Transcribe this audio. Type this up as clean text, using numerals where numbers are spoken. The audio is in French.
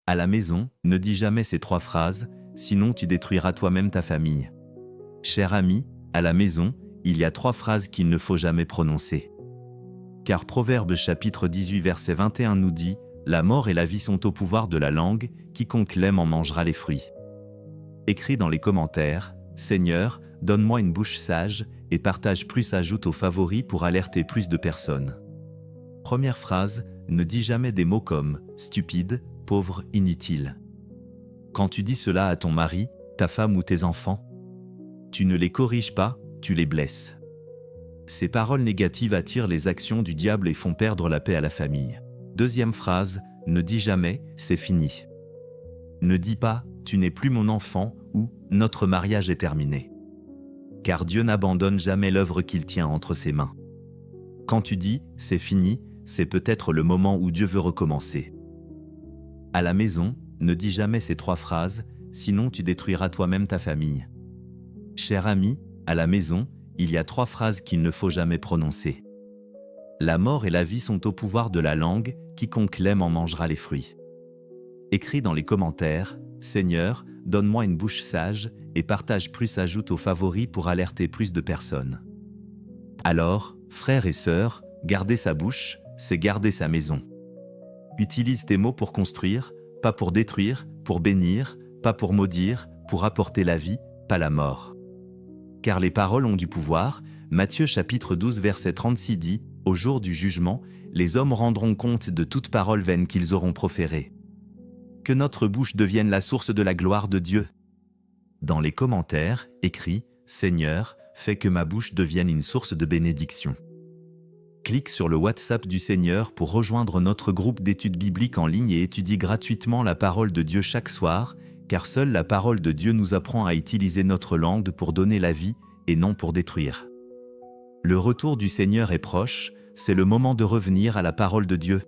À la maison, ne dis jamais ces 3 phrases, sinon tu détruiras toi-même ta famille. Cher ami, à la maison, il y a 3 phrases qu'il ne faut jamais prononcer. Car Proverbes chapitre 18 verset 21 nous dit « La mort et la vie sont au pouvoir de la langue, quiconque l'aime en mangera les fruits. » Écris dans les commentaires « Seigneur, donne-moi une bouche sage, et partage plus ajoute aux favoris pour alerter plus de personnes. » Première phrase, ne dis jamais des mots comme « stupide », « pauvre », « inutile ». Quand tu dis cela à ton mari, ta femme ou tes enfants, tu ne les corriges pas, tu les blesses. Ces paroles négatives attirent les actions du diable et font perdre la paix à la famille. Deuxième phrase, ne dis jamais « c'est fini ». Ne dis pas « tu n'es plus mon enfant » ou « notre mariage est terminé ». Car Dieu n'abandonne jamais l'œuvre qu'il tient entre ses mains. Quand tu dis « c'est fini », c'est peut-être le moment où Dieu veut recommencer. À la maison, ne dis jamais ces 3 phrases, sinon tu détruiras toi-même ta famille. Cher ami, à la maison, il y a 3 phrases qu'il ne faut jamais prononcer. La mort et la vie sont au pouvoir de la langue, quiconque l'aime en mangera les fruits. Écris dans les commentaires « Seigneur, donne-moi une bouche sage, et partage plus ajoute aux favoris pour alerter plus de personnes. » Alors, frères et sœurs, garder sa bouche, c'est garder sa maison. Utilise tes mots pour construire, pas pour détruire, pour bénir, pas pour maudire, pour apporter la vie, pas la mort. Car les paroles ont du pouvoir. Matthieu chapitre 12 verset 36 dit « Au jour du jugement, les hommes rendront compte de toute parole vaine qu'ils auront proférée. » Que notre bouche devienne la source de la gloire de Dieu. Dans les commentaires, écris « Seigneur, fais que ma bouche devienne une source de bénédiction. » Clique sur le WhatsApp du Seigneur pour rejoindre notre groupe d'études bibliques en ligne et étudie gratuitement la parole de Dieu chaque soir, car seule la parole de Dieu nous apprend à utiliser notre langue pour donner la vie et non pour détruire. Le retour du Seigneur est proche, c'est le moment de revenir à la parole de Dieu.